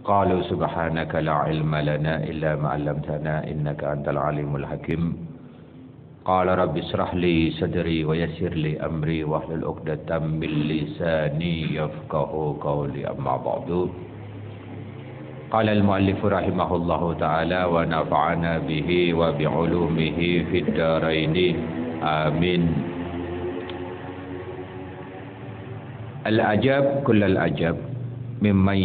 qalu subhanaka la ilma lana illa ma 'allamtana innaka antal alimul hakim. Qala rabbi israh li sadri wa yassir li amri wahlul 'uqdatam min lisani yafqahu qawli, amma ba'du. Qala al-muallif rahimahullahu ta'ala wa nafa'ana bihi wa bi'ulumihi fid dharaini amin. Al-ajab kullal ajab mimman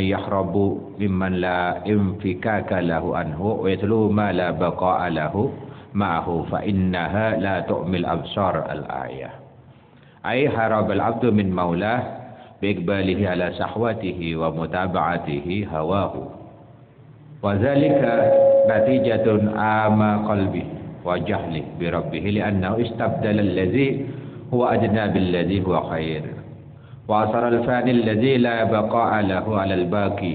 yahrabu mimman la infikaka lahu anhu wa yatlu ma la baqa'a lahu ma'ahu fa innaha la tu'mil absar al-ayah. Ay harab al-'abdu min maulah biqbalihi ala sahwatihi wa mutaba'atihi hawahu wa dhalika natijatun ama qalbi wa jahli bi rabbih li'annahu istabdala alladhi huwa adna billadhi huwa khair وأثر الفاني الذي لا بقاء له على الباقي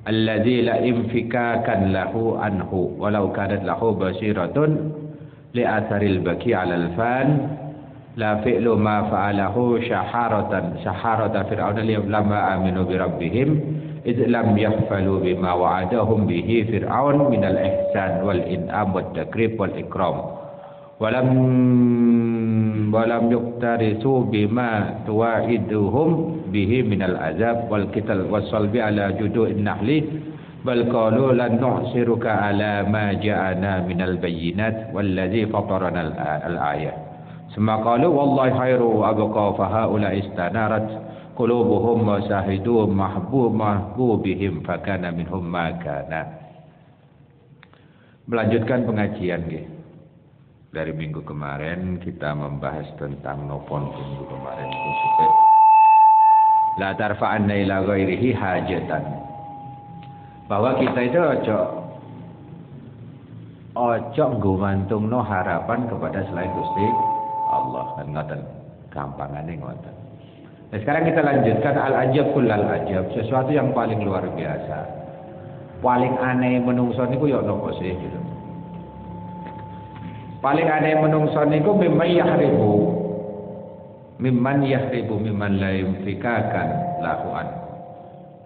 الذي لا انفكاكا له عنه ولو كانت له بصيرة لأثر البكي على الفان لا فعل ما فعله شحارة فرعون لما آمنوا بربهم إذ لم يغفلوا بما وعدهم به فرعون من الإحسان والإنعام والتكريم والإكرام ولم يقترسوا بما توعدهم به من العذاب والقتل والصلب على جذوع النخل بل قالوا لن نعصرك على ما جاءنا من البينات والذي فطرنا الآية ثم قالوا والله خير وأبقى فهؤلاء استنارت قلوبهم وشاهدوا محبوبهم فكان منهم ما كان. Melanjutkan pengajian dari minggu kemarin kita membahas tentang nopon minggu kemarin itu supaya la tarfa'anna ila ghairihi hajatan, bahwa kita itu ojo nggumantungno harapan kepada selain Gusti Allah. Kan ngoten gampangane ngoten. Nah, sekarang kita lanjutkan al-ajab kullal ajab, sesuatu yang paling luar biasa, paling aneh menungso niku ya napa sih gitu. Paling aneh menungso niku mimman yahribu mimman la yumfikakan lahuan.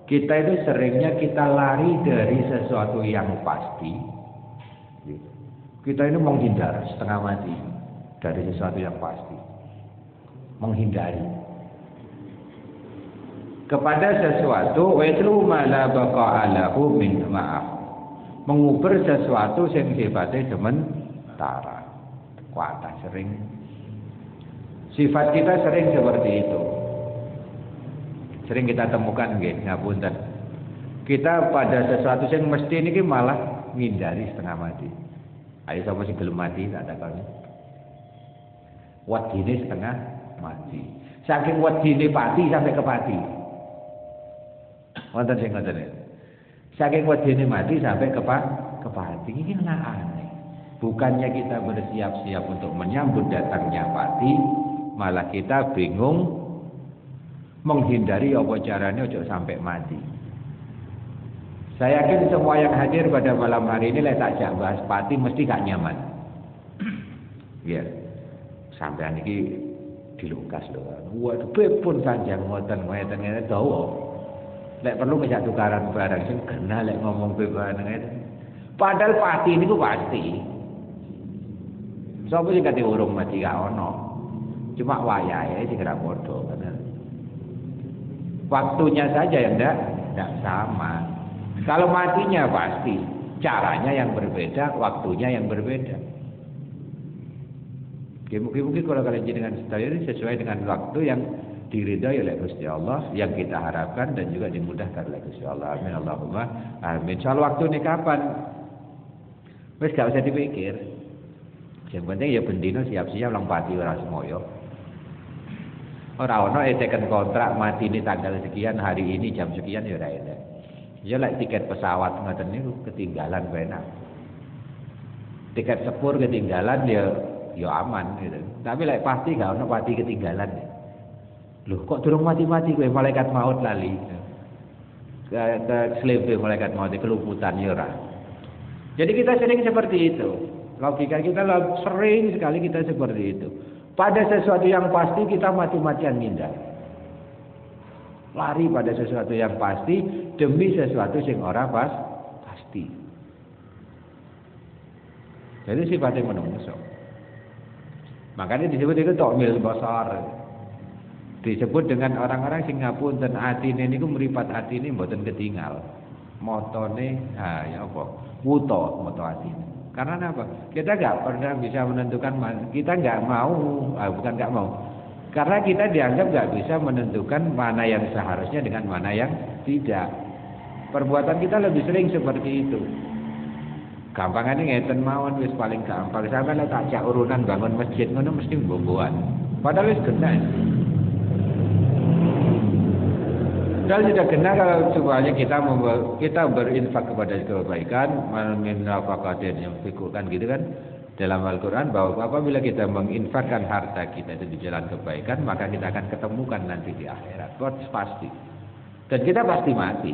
Kita itu seringnya kita lari dari sesuatu yang pasti. Kita ini menghindar setengah mati dari sesuatu yang pasti. Menghindari kepada sesuatu wa yatlu ma la baqa'a lahu min ma'ah. Menguber sesuatu sing sifate sementara. Kuatah sering. Sifat kita sering seperti itu. Sering kita temukan nggih, ngapunten. Kita pada sesuatu yang mesti niki malah ngindari setengah mati. Ayo sapa sing gelem mati tak takoni. Wadine setengah mati. Saking wadine pati sampai kepati. Wonten sing ngoten. Saking wadine mati sampai kepati. Iki aneh. Bukannya kita bersiap-siap untuk menyambut datangnya pati, malah kita bingung menghindari apa caranya ojo sampai mati. Saya yakin semua yang hadir pada malam hari ini tak jak bahas pati mesti gak nyaman. Ya, sampean iki dilukas lho. Waduh, bepun sanjang ngoten dawa. Lek perlu ngejak tukaran barang sing kena lek ngomong beban ngene. Padahal pati niku pasti. Sapa sing kate urung mati gak ono. Cuma wayahe sing ora padha, bener. Waktunya saja yang enggak sama. Kalau matinya pasti, caranya yang berbeda, waktunya yang berbeda. Mungkin kalau kalian jenengan sedaya ini sesuai dengan waktu yang diridhai oleh Gusti Allah, yang kita harapkan dan juga dimudahkan oleh Gusti Allah. Amin Allahumma amin. Soal waktu ini kapan? Wis gak usah dipikir. Yang penting ya bendino siap-siap lang pati ora semoyo. Ora ono teken kontrak mati ini tanggal sekian, hari ini jam sekian ya ora enak. Ya lek tiket pesawat ngoten niku ketinggalan benak. Tiket sepur ketinggalan ya aman gitu. Tapi lek pasti gak ono pati ketinggalan. Loh kok durung mati-mati kowe malaikat maut lali. Ke slepe malaikat maut kelumputan ya ora. Jadi kita sering seperti itu. Logika kita sering sekali kita seperti itu. Pada sesuatu yang pasti kita mati-matian ngindar. Lari pada sesuatu yang pasti demi sesuatu yang ora pasti. Jadi sifatnya menungso. Makanya disebut itu ta'mil basar. Disebut dengan orang-orang sing ngapunten atine niku mripat atine mboten ketinggal. Motone ya apa? Wuto moto atine. Karena apa? Kita enggak pernah bisa menentukan kita enggak mau, bukan enggak mau. Karena kita dianggap enggak bisa menentukan mana yang seharusnya dengan mana yang tidak. Perbuatan kita lebih sering seperti itu. Gampangane ngeten mawon wis paling gampang. Sampeyan lek tak jak urunan bangun masjid ngono mesti mbomboan. Padahal wis genah. Padahal sudah genah kalau semuanya kita berinfak kepada kebaikan, menafakatin yang fikirkan gitu kan. Dalam Al-Quran bahwa apabila kita menginfakkan harta kita itu di jalan kebaikan, maka kita akan ketemukan nanti di akhirat. Pasti. Dan kita pasti mati.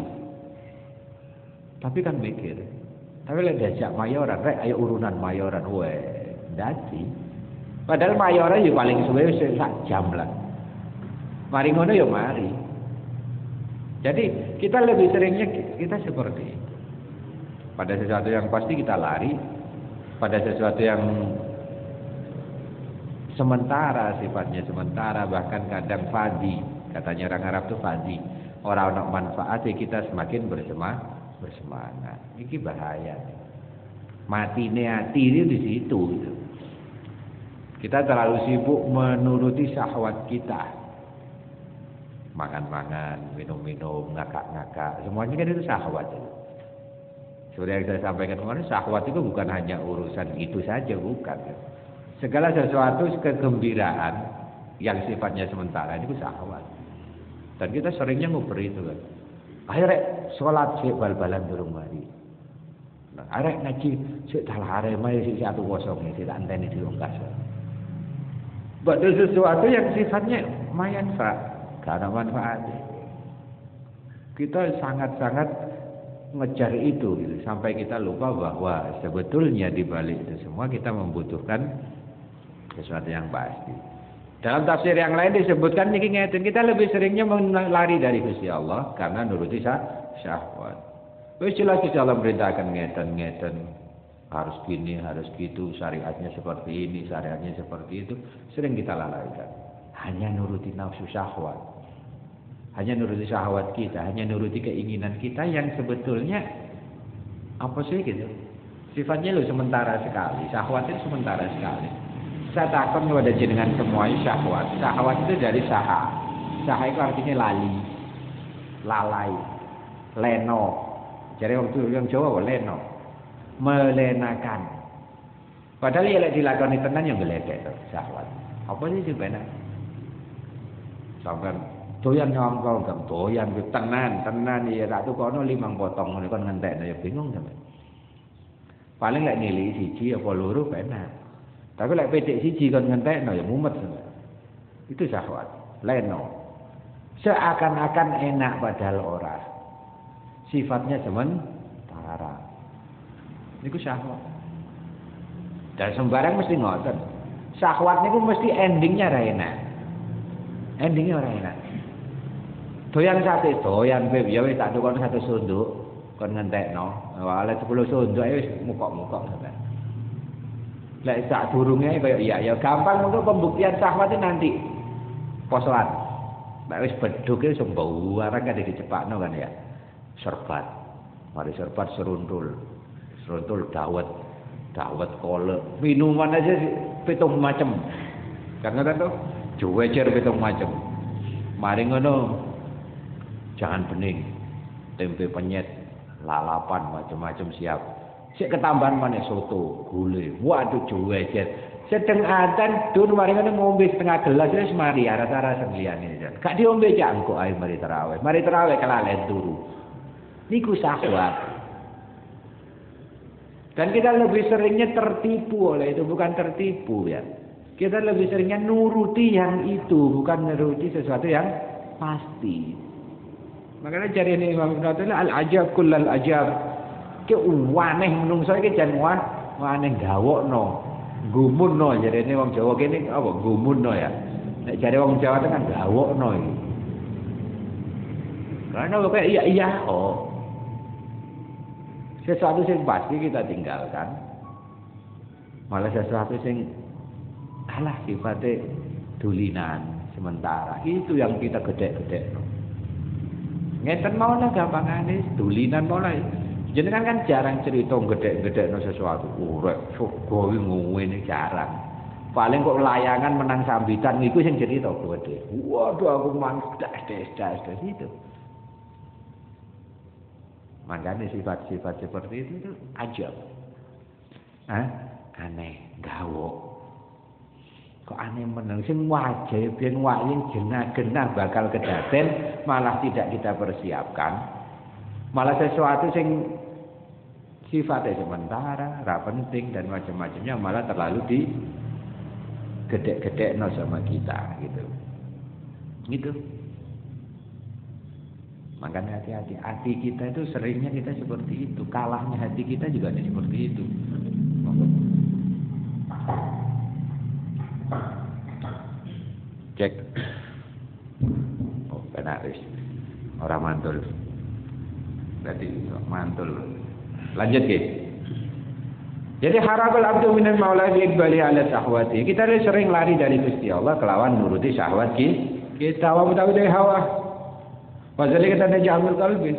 Tapi kan mikir. Tapi lek diajak mayoran, rek ayo urunan mayoran, weh, dadi. Padahal mayoran yo paling suwe sak jam lah. Mari ngono yo mari. Jadi kita lebih seringnya kita seperti itu. Pada sesuatu yang pasti kita lari, pada sesuatu yang sementara sifatnya sementara, bahkan kadang fadi, katanya orang Arab itu fadi. Orang manfaatnya kita semakin bersemangat. Ini bahaya. Matine hati ini di situ. Gitu. Kita terlalu sibuk menuruti syahwat kita. Makan-makan, minum-minum, ngakak-ngakak, semuanya kan itu syahwat. Seperti yang saya sampaikan kemarin, syahwat itu bukan hanya urusan itu saja, bukan. Segala sesuatu kegembiraan yang sifatnya sementara itu syahwat. Dan kita seringnya ngoper itu kan. Akhirnya sholat sik bal-balan durung mari. Nah, arek ngaji sik dalah arema sik 1-0 sik tak anteni dilongkas. Padahal sesuatu yang sifatnya manfaat. Karena manfaatnya kita sangat-sangat ngejar itu gitu, sampai kita lupa bahwa sebetulnya di balik itu semua kita membutuhkan sesuatu yang pasti. Dalam tafsir yang lain disebutkan niki ngeten, kita lebih seringnya lari dari Gusti Allah karena nuruti syahwat. Wis jelas Gusti Allah merintahkan ngeten harus gini, harus gitu, syariatnya seperti ini, syariatnya seperti itu, sering kita lalaikan. Hanya nuruti nafsu syahwat. Hanya nuruti syahwat kita, hanya nuruti keinginan kita yang sebetulnya apa sih gitu. Sifatnya lu sementara sekali, syahwat itu sementara sekali. Saya takut kepada jenengan semuanya syahwat. Syahwat itu dari saha. Saha itu artinya lali, lalai, leno. Jadi waktu yang Jawa leno, melenakan. Padahal ya dilakoni tenan yang geledek syahwat. Apa sih sebenarnya? Sampai doyan nyongkol gak doyan tenan ya tak tukono 5 potong ngene kon ngentekno ya bingung sampe. Paling lek nilai siji apa loro penak. Tapi lek petik siji kon ngentekno ya mumet sampe. Itu syahwat, leno. Seakan-akan enak padahal ora. Sifatnya sementara. Niku syahwat. Dan sembarang mesti ngoten. Syahwat niku mesti endingnya ra enak. Endingnya ora enak. Doyan sate, doyan beb, ya wis tak tukokno 1 sunduk kon ngentekno. Wale 10 sunduk wis mukok-mukok sampean. Lek sak durunge kaya iya gampang untuk pembuktian syahwat nanti posoan. Lek wis beduk iki sembau arek kan dicepakno kan ya. Serbat. Mari serbat seruntul. Seruntul dawet kolek. Minuman aja 7 macam. Karena kan tuh juwejer 7 macam. Mari ngono jangan bening, tempe penyet, lalapan macam-macam siap. Sik ketambahan maneh soto, gule. Waduh juwejer. Sedeng adzan dun mari ngene ngombe setengah gelas wis mari rata-rata liyane. Gak diombe cak engko ae mari tarawih. Mari tarawih kelalen turu. Niku syahwat. Dan kita lebih seringnya tertipu oleh itu, bukan tertipu ya. Kita lebih seringnya nuruti yang itu, bukan nuruti sesuatu yang pasti. Makanya jari ini Imam Ibn Athaillah al-ajab kullal ajab. Ki waneh menungso iki jan waneh gawokno. Gumunno jari ini wong Jawa kene apa gumunno ya. Nek jare wong Jawa kan gawokno iki. Karena kayak iya oh. Sesuatu yang pasti kita tinggalkan. Malah sesuatu yang alah sifatnya dulinan sementara. Itu yang kita gede-gede. Ngeten mau lah gampangane dulinan mau lah. Jenengan kan jarang cerita gede-gede sesuatu. Urek gawe ngene jarang. Paling kok layangan menang sambitan iku sing cerita gede. Waduh aku mandas itu. Makanya sifat-sifat seperti itu tuh ajab. Aneh, gawok. Kok aneh meneng sing wajib ben wayin genah-genah bakal kedaden malah tidak kita persiapkan. Malah sesuatu sing sifatnya sementara, ra penting dan macam-macamnya malah terlalu di gede-gedekno sama kita gitu. Gitu. Makanya hati-hati, hati kita itu seringnya kita seperti itu, kalahnya hati kita juga ada seperti itu. Cek. Oh, benar wis. Ora mantul. Berarti mantul. Lanjut ke. Jadi harabul abdu minal maula bi iqbali ala syahwati. Kita sering lari dari Gusti Allah kelawan nuruti syahwat kita wa mutawidi hawa. Wazalika tanajamul qalbi.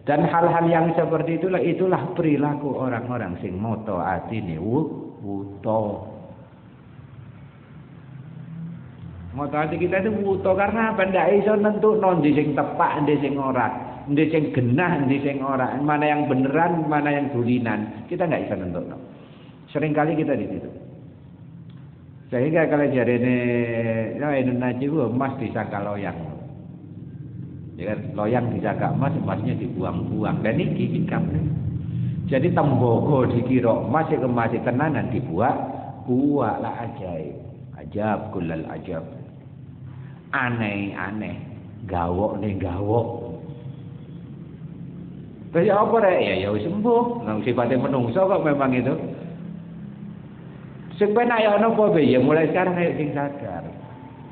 Dan hal-hal yang seperti itulah perilaku orang-orang sing moto atine wuto. Moto ati kita itu wuto karena apa? Ndak iso nentukno ndi sing tepak, ndi sing ora, ndi sing genah, ndi sing ora, mana yang beneran, mana yang dulinan. Kita nggak bisa nentukno. Seringkali kita di situ. Sehingga kalau jarene ya Indonesia emas disangka loyang. Ya kan, loyang dijaga emas, emasnya dibuang-buang. Dan ini hikam. Jadi tembogo dikira emas, emas tenanan dibuat, lah ajaib. Ajab kullal ajab. Aneh-aneh. Gawok nih gawok. Terus apa rek? Ya wis sembuh. Nang sifatnya menungso kok memang itu. Sing penak ya ono apa ya mulai sekarang ayo sing sadar.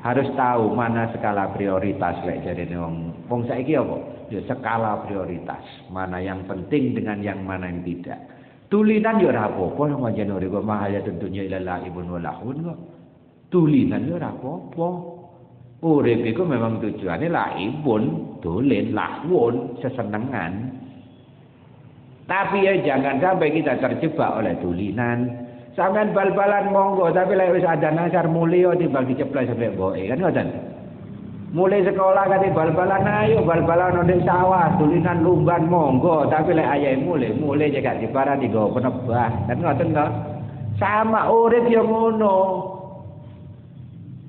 Harus tahu mana skala prioritas lek jarene wong saiki apa? Ya skala prioritas. Mana yang penting dengan yang mana yang tidak. Tulinan ya ora apa-apa nang panjen urip kok mahaya tentunya ilalah ibun walahun kok. Tulinan ya ora apa-apa. Urip iku memang tujuane laibun, dolen, lahun, sesenengan. Tapi ya jangan sampai kita terjebak oleh tulinan. Sampeyan bal-balan monggo tapi lek wis ada nasar mulya timbang diceplas sampai mboke kan ngoten. Mulai sekolah kate bal-balan ayo bal-balan ndek sawah tulinan lumban monggo tapi lek ayahe mulai cekak dipara digo penebah kan ngoten to. Sama urip yo ngono.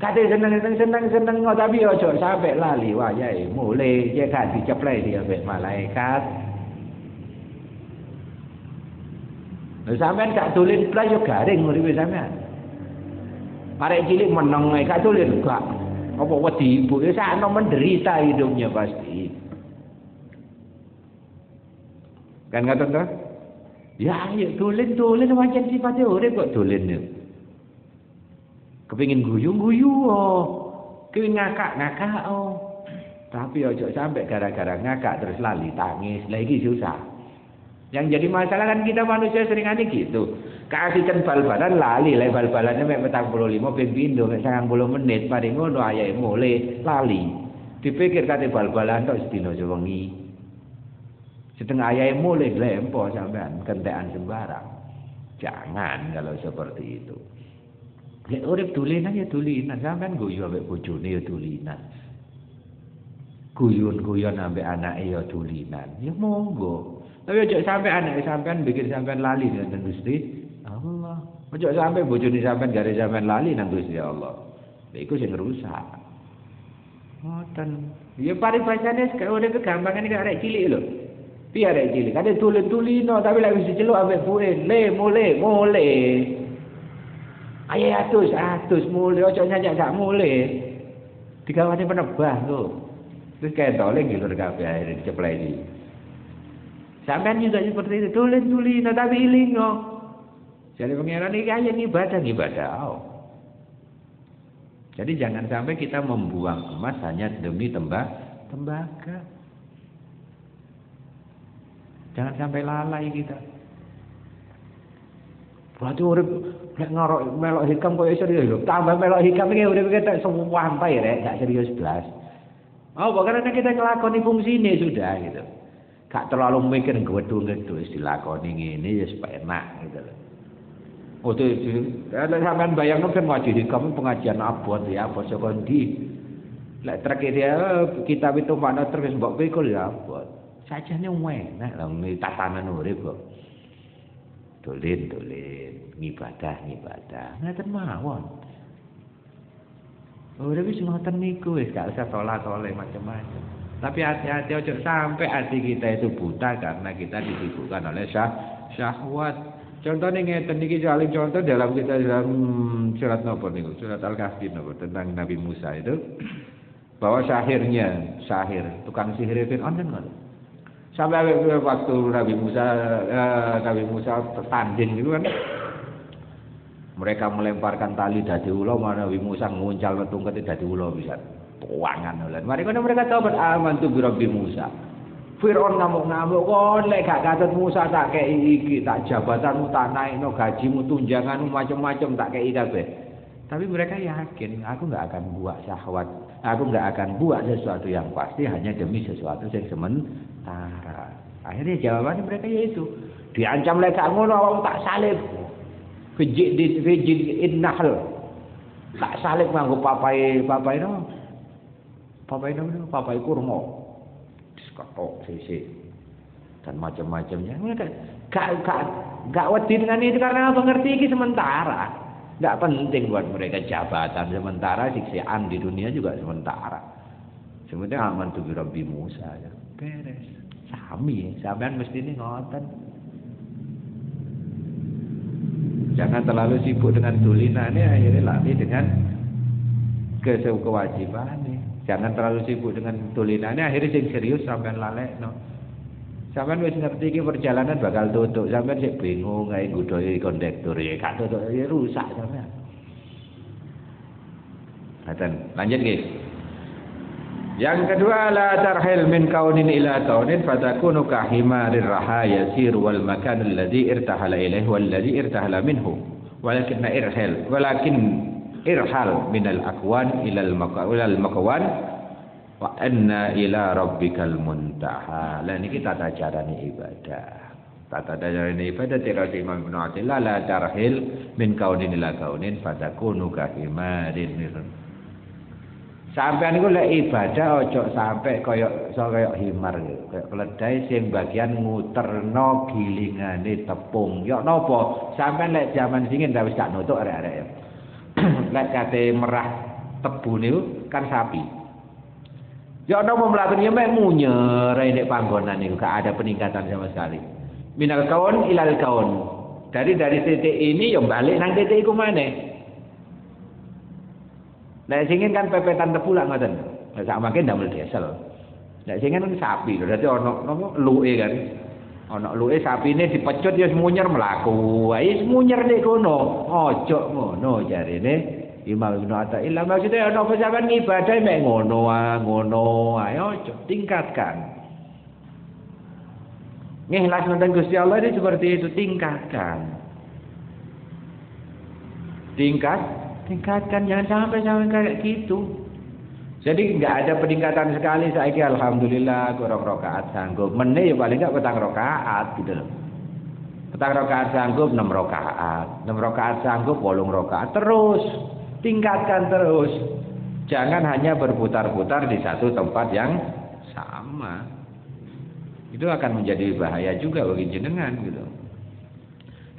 Kate seneng tapi ojo sampai lali wayahe mulai cekak diceplas dia mbek malaikat. Sampeyan gak dolen blas yo garing uripe sampeyan. Arek cilik meneng ae gak dolen gak. Apa wedi ibu ya sakno menderita hidupnya pasti. Kan ngoten to? Ya ayo dolen pancen sifate urip kok dolen yo. Kepengin guyu-guyu oh. Kepengin ngakak oh. Tapi ojo sampai gara-gara ngakak terus lali tangis. Lah iki susah. Yang jadi masalah kan kita manusia seringane gitu. Kasihkan bal-balan lali, lek bal-balannya mek 45 ping pindho mek 90 menit mari ngono ayahe mulai lali. Dipikir kate bal-balan tok sedina sewengi. Setengah ayahe mulai glempo sampean kentekan sembarang. Jangan kalau seperti itu. Lek urip dulinan ya dulinan, sampean guyu ambek bojone ya dulinan. Guyon-guyon ambek anake ya dulinan. Ya monggo. Tapi ojo sampai anak sampean bikin sampean lali dengan Gusti Allah. Ojo sampai bojone sampean gare sampean lali nang Gusti Allah. Lha iku sing rusak. Ngoten. Ya paribasane ora kegampangan iki arek cilik lho. Piye arek cilik? Kate tulen-tulino tapi lek wis diceluk ambek buin, le mule. Ayo atus mule ojo nyanyak gak mule. Digawane penebah lho. Terus ketole ngilur kabeh air dicepleki. Sampean juga seperti itu, tulen-tulino tapi ilingo. Jadi pengiran ini aja ibadah. Oh. Jadi jangan sampai kita membuang emas hanya demi tembaga. Jangan sampai lalai kita. Berarti urip nek ngorok melok hikam kok serius lho. Tambah melok hikam iki urip kita sampai rek, gak serius blas. Oh, karena kita ngelakoni fungsine sudah gitu. Gak terlalu mikir gedung-gedung dilakoni ngene ya supaya enak gitu loh. Oh, ada sampean bayangno kan ngaji hikam pengajian abot ya apa saka ndi. Lek trek dia kitab itu mana terus mbok pikul ya abot. Sajane enak lho tatanan urip kok. Dolen ngibadah ngaten mawon. Urip wis ngoten niku wis gak usah tolak-tolak macam-macam. Tapi hati-hati ojo sampai hati kita itu buta karena kita disibukkan oleh syahwat. Contohnya ngeten iki saling contoh dalam kita dalam surat napa niku? Surat Al-Kahfi napa tentang Nabi Musa itu bahwa sahir tukang sihir Fir'aun kan ngono. Sampai waktu Nabi Musa tertanding itu kan mereka melemparkan tali dadi ula, Nabi Musa nguncal metungket dadi ula bisa tuangan ulan. Mari kono mereka tobat amantu bi Rabbi Musa. Fir'aun ngamuk-ngamuk kok lek gak katut Musa tak kei iki, tak jabatanmu tak naikno, gajimu tunjanganmu macam-macam tak kei kabeh. Tapi mereka yakin aku enggak akan buat syahwat. Aku enggak akan buat sesuatu yang pasti hanya demi sesuatu yang sementara. Akhirnya jawabannya mereka yaitu diancam lek gak ngono awakmu tak salib. Fijid innahl. Tak salib nganggo papai no. Papai kurma. Diskotok sisi dan macam-macamnya. Gak wedi dengan itu karena apa ngerti ini sementara. Gak penting buat mereka jabatan sementara, siksaan di dunia juga sementara. Sementara aman tu bi Rabbi Musa ya. Beres. Sampean mesti ini ngoten. Jangan terlalu sibuk dengan tulinannya, akhirnya lari dengan kewajibannya. Jangan terlalu sibuk dengan tulinannya, akhirnya sing serius sampean lalekno. Sampean wis ngerti iki perjalanan bakal tutuk, sampean sik bingung kae nggodhoki kondektur ya gak tutuk ya rusak sampean. Lanjut nggih. Yang kedua la tarhil min kaunin ila kaunin fatakunu ka himarir raha yasir wal makan alladhi irtahala ilayhi wal ladhi irtahala minhu walakin irhal minal akwan ilal makawan wa anna ila rabbikal muntaha. Lah niki tata carane ibadah. Tata carane ibadah terus Imam Ibnu Athaillah la tarhil min kaunin ila kaunin fatakunu ka himarin. Sampeyan niku lek ibadah ojo sampai kaya himar kaya keledai sing bagian nguterno gilingane tepung. Ya napa? Sampeyan lek jaman dingin ta wis gak nutuk arek-arek ya. Lek kate merah tebu niku kan sapi. Ya napa mlakunya mek munyer nek panggonan niku gak ada peningkatan sama sekali. Minal kaun ilal kaun. Dari titik ini ya balik nang titik iku maneh. Nek singin kan pepetan tebu lak ngoten. Nek sak mangke ndamel diesel. Nek singin kan sapi lho, dadi ana napa luke kan. Ana luke sapine dipecut ya semunyer mlaku. Wis munyer nek kono. Ojo ngono jarene Imam Ibnu Athaillah. Maksudnya ana apa sampean ngibadah mek ngono ae ojo tingkatkan. Ikhlas nonton Gusti Allah ini seperti itu, tingkatkan. Tingkatkan, jangan sampai kayak gitu. Jadi enggak ada peningkatan sekali saiki alhamdulillah kurang rakaat sanggup. Meneh ya paling enggak petang rakaat gitu loh. Petang rakaat sanggup 6 rakaat. 6 rakaat sanggup 8 rakaat. Terus tingkatkan terus. Jangan hanya berputar-putar di satu tempat yang sama. Itu akan menjadi bahaya juga bagi jenengan gitu.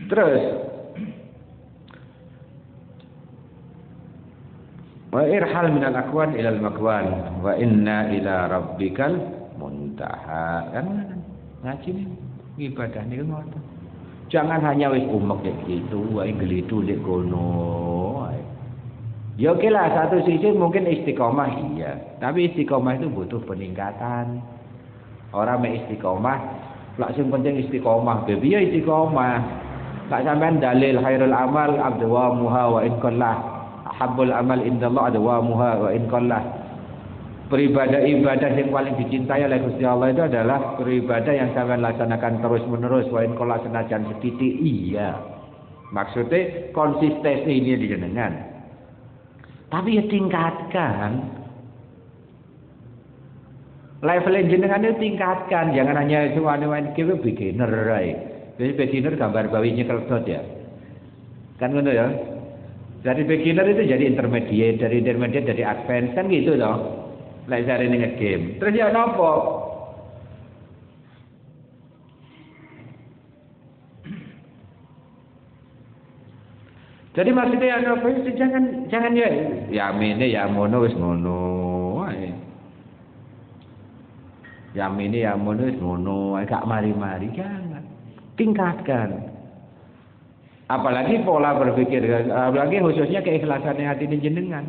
Terus wa irhal minal akwan ilal makwan wa inna ila rabbikal muntaha. Kan ngaji nih ibadah nih ngoten. Jangan hanya wis umek kayak gitu, wae gelitu lek kono. Ya oke lah, satu sisi mungkin istiqomah iya, tapi istiqomah itu butuh peningkatan. Orang mek istiqomah, lak sing penting istiqomah, bebi ya istiqomah. Tak sampean dalil khairul amal abdawamuha wa in qallah. Habbul amal indallah adwamuha wa in qallah. Beribadah-ibadah yang paling dicintai oleh Gusti Allah itu adalah beribadah yang sampean laksanakan terus-menerus, wain kala senajan setitik. Iya. Maksudnya konsistensi ini jenengan. Tapi ya tingkatkan. Level jenengan itu tingkatkan, jangan hanya suwane-wane kiwe beginner ae. Jadi beginner gambar bawi nyekel dot ya. Kan ngono ya. Dari beginner itu jadi intermediate, dari intermediate jadi advance kan gitu loh. Lek sare ning game. Terus ya napa? Jadi maksudnya apa itu jangan ya mene ya mono wis ngono wae. Ya mene ya mono wis ngono, gak mari-mari jangan. Tingkatkan. Apalagi pola berpikir, apalagi khususnya keikhlasan hati jenengan.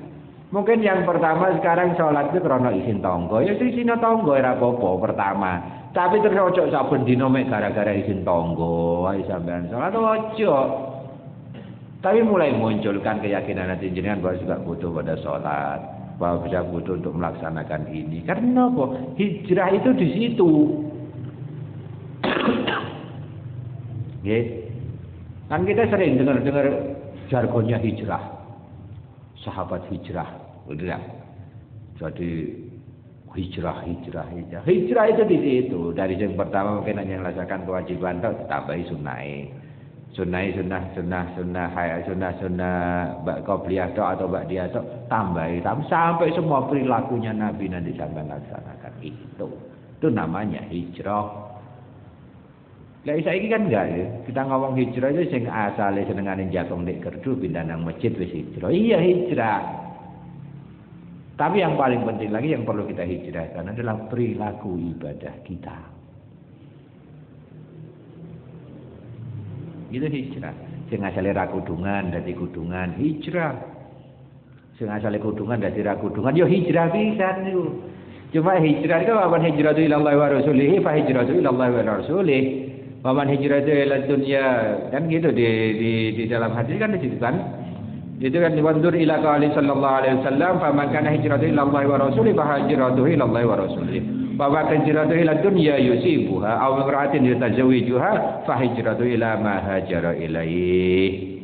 Mungkin yang pertama sekarang sholat itu karena isin tonggo, ya isin tonggo ora apa-apa pertama. Tapi terus ojo saben dina mek gara-gara isin tonggo, ae sampean sholat ojo. Tapi mulai munculkan keyakinan hati jenengan bahwa juga butuh pada sholat, bahwa bisa butuh untuk melaksanakan ini. Karena apa? Hijrah itu di situ. Nggih. Kan kita sering dengar jargonnya hijrah. Sahabat hijrah, udah. Jadi hijrah itu di situ. Dari yang pertama mungkin yang melaksanakan kewajiban itu tambahi sunnah qabliyah atau ba'diyah tambahi sampai semua perilakunya Nabi nanti sampai laksanakan itu. Itu namanya hijrah. Lah saiki kan enggak ya. Kita ngomong hijrah itu sing asale senengane jatuh nek kerdu pindah nang masjid wis hijrah. Iya hijrah. Tapi yang paling penting lagi yang perlu kita hijrahkan adalah perilaku ibadah kita. Itu hijrah. Sing asale ra kudungan dadi kudungan hijrah. Sing asale kudungan dadi ra kudungan yo hijrah pisan niku. Cuma hijrah itu apa hijratu ilallah wa rasulih fa hijratu ilallah wa rasulih. Waman hijratu ila dunya kan gitu di dalam hadis kan disebutkan itu kan wandur ila qauli sallallahu alaihi wasallam faman kana hijratu ila Allah wa rasulih fa hijratuhu ila Allah wa rasulih wa ma hijratu ila dunya yusibuha aw imra'atin yatazawijuha fa hijratu ila ma hajara ilaih.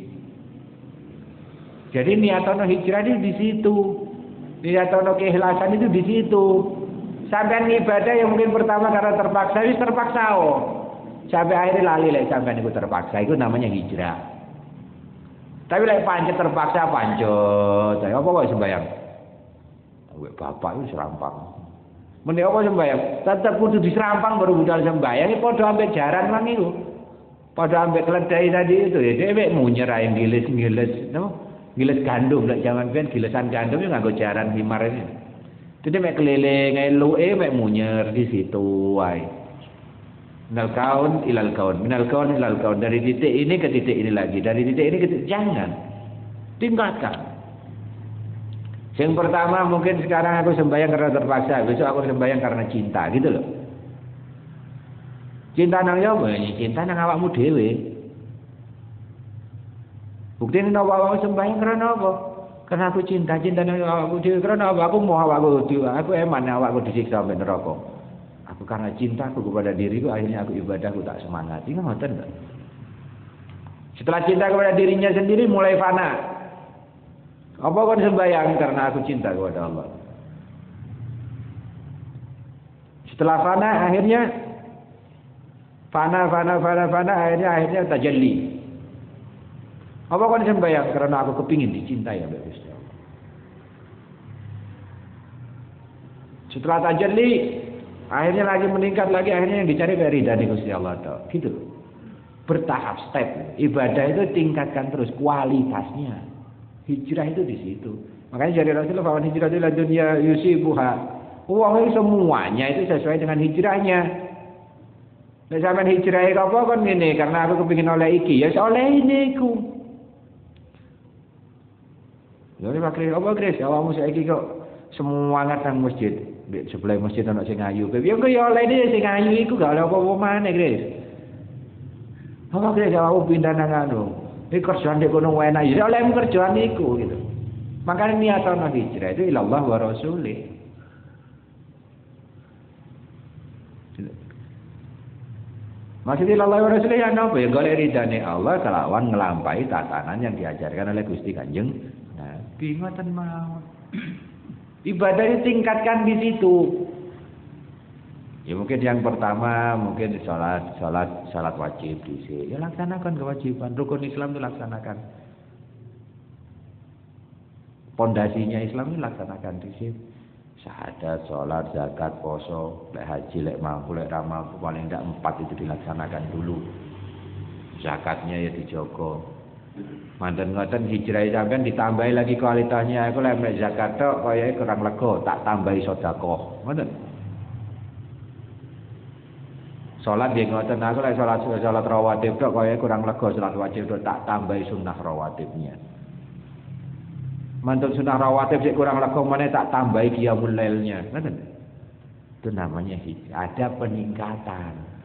Jadi niatono hijrah itu di situ. Niatono keikhlasan itu di situ. Sampai ibadah yang mungkin pertama karena terpaksa wis terpaksa sampai akhirnya lali lek sampean iku terpaksa itu namanya hijrah. Tapi lek pancet terpaksa pancet. Apa kok sembayang? Wek bapak itu serampang. Mending apa sembayang? Tetep kudu diserampang baru budal sembayang. Iki padha ambek jaran mang iku. Padha ambek keledai tadi itu ya dhewek munyer ae ngilis no. Ngilis gandum lek jaman biyen gilesan gandum yo nganggo jaran himar ini. Dadi mek keliling eluke mek munyer di situ wae. Minal kaun ilal kaun dari titik ini ke titik ini lagi, dari titik ini ke titik jangan tingkatkan. Yang pertama mungkin sekarang aku sembahyang karena terpaksa, besok aku sembahyang karena cinta gitu loh. Cinta nang yopo? Cinta nang awakmu dhewe. Buktine nek awakmu sembahyang karena apa? Karena aku cinta nang awakmu dhewe, karena apa? Aku mau awakku dhewe, aku eman awakku disiksa sampai neraka. Aku karena cintaku kepada diriku akhirnya aku ibadahku tak semangat. Ini ngoten enggak? Setelah cinta kepada dirinya sendiri mulai fana. Apa kon sembahyang karena aku cinta kepada Allah. Setelah fana akhirnya fana akhirnya tajalli. Apa kon sembahyang karena aku kepingin dicintai oleh Gusti Allah. Setelah tajalli akhirnya lagi meningkat lagi, akhirnya yang dicari dari ridha Gusti Allah toh. Gitu. Bertahap step. Ibadah itu tingkatkan terus kualitasnya. Hijrah itu di situ. Makanya dari Rasulullah bahwa hijrah itu dunya yusibuha. Uang itu semuanya itu sesuai dengan hijrahnya. Nek sampean hijrah apa kon ngene karena aku kepengin oleh iki, ya oleh ini iku. Lha Pak Kris, apa Kris? Awakmu saiki kok semangat nang masjid. Di sebelah masjid ana sing ayu. Ya kok ya oleh iki sing ayu iku gak oleh apa-apa maneh, Kris. Apa Kris awakmu pindah nang anu. Iki kerjaan dek kono enak. Ya oleh kerjaan iku gitu. Makanya niatan hijrah itu ilallah wa rasulih. Maksudnya Allah wa Rasulullah ya napa ya golek ridane Allah kelawan ngelampahi tatanan yang diajarkan oleh Gusti Kanjeng Nabi ngoten mawon. Ibadah ditingkatkan di situ. Ya mungkin yang pertama mungkin salat wajib dhisik. Ya laksanakan kewajiban. Rukun Islam itu laksanakan. Pondasinya Islam itu laksanakan dhisik. Syahadat, salat, zakat, poso, lek haji, lek mampu, lek ra mampu paling ndak 4 itu dilaksanakan dulu. Zakatnya ya dijogo. Manten ngoten hijrah sampean ditambahi lagi kualitasnya. Aku lek zakat tok koyoke kurang lega, tak tambahi sedekah. Ngoten. Salat nggih ngoten, aku lek salat rawatib tok koyoke kurang lega, salat wajib tok tak tambahi sunnah rawatibnya. Mantun sunnah rawatib sik kurang lega meneh tak tambahi qiyamul lailnya. Ngoten. Itu namanya ada peningkatan.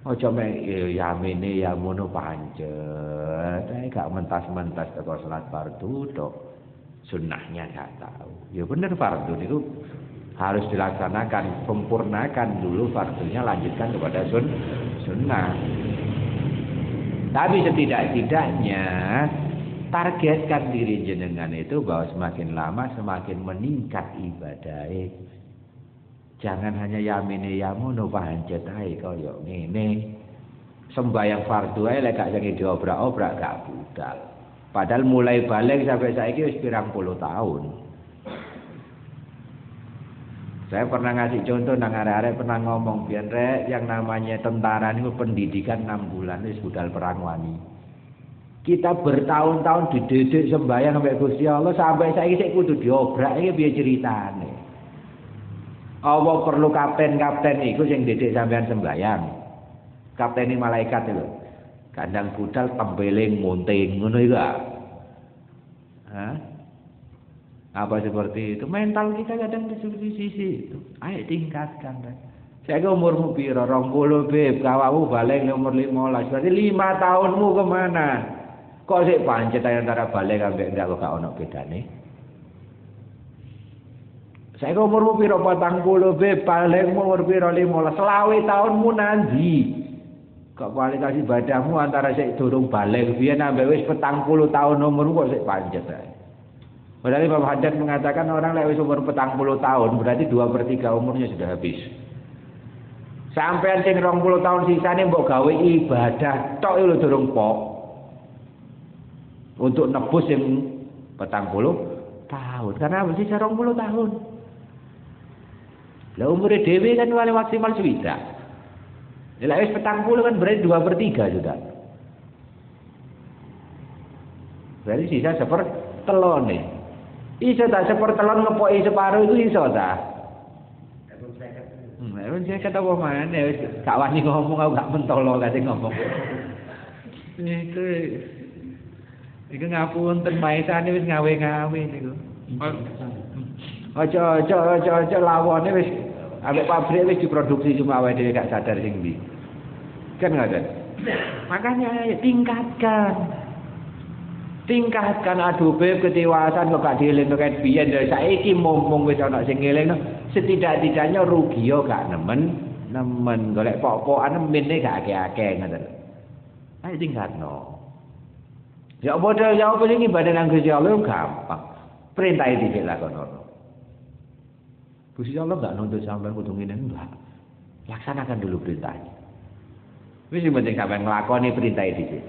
Ojo mek yamine ya ngono pancet. Gak mentas-mentas teko salat fardu tok. Sunnahnya gak tahu. Ya bener fardu niku harus dilaksanakan, sempurnakan dulu fardunya, lanjutkan kepada sunnah. Tapi setidak-tidaknya targetkan diri jenengan itu bahwa semakin lama semakin meningkat ibadahnya. Jangan hanya yamine yamono pancet ae kaya ngene. Sembayang fardu ae lek gak sing diobrak-obrak gak budal. Padahal mulai balik sampai saiki wis pirang puluh tahun. Saya pernah ngasih contoh nang arek-arek pernah ngomong biyen rek yang namanya tentara niku pendidikan 6 bulan wis budal perang wani. Kita bertahun-tahun dididik sembahyang sampai Gusti Allah sampai saiki sik kudu diobrak iki piye ceritane. Apa perlu kapten iku sing didik sampean sembahyang? Kapteni malaikat itu. Kandang budal tembeling munting ngono iku. Hah? Apa seperti itu? Mental kita kadang di sisi itu. Ayo tingkatkan. Saya ke umurmu piro? 20 beb, kawamu balik umur 15. Berarti 5 tahunmu kemana? Kok sik pancet antara balik ambek ndak kok gak ono bedane? Saya ke umurmu piro? 40 beb, balik umur piro 15. Selawe tahunmu nanti. Kok kualitas ibadahmu antara sik durung balik biyen ambek wis 40 tahun umurmu kok sik pancet ae. Padahal Imam Haddad mengatakan orang lek wis umur 40 tahun berarti 2/3 umurnya sudah habis. Sampeyan sing 20 tahun sisane mbok gawe ibadah tok lho durung pok. Untuk nebus yang 40 tahun. Karena mesti 20 tahun. Lah umure dhewe kan paling maksimal swidak. Lek wis 40 kan berarti 2/3 sudah. Berarti sisa sepertelone. Iso tak sepertelon ngepoki separuh itu iso tak? Emang saya kata apa mana? Gak wani ngomong aku gak mentolo kate ngomong. Iku ngapunten maesane wis ngawe-ngawe niku. Ojo lawone wis ambek pabrik wis diproduksi cuma awake dhewe gak sadar sing ndi. Kan ngoten. Makanya tingkatkan adupe ketiwasan kok gak dielingno ket biyen lho saiki mumpung wis ana sing ngelingno setidak-tidaknya rugi yo gak nemen golek pok-pokan mene gak akeh-akeh ngoten. Ayo tingkatno. Ya padha ya apa sing ibadah nang Gusti Allah gampang. Perintah iki dilakono. Gusti Allah gak nuntut sampean kudu ngene enggak. Laksanakan dulu perintahnya. Wis penting sampean nglakoni perintah iki.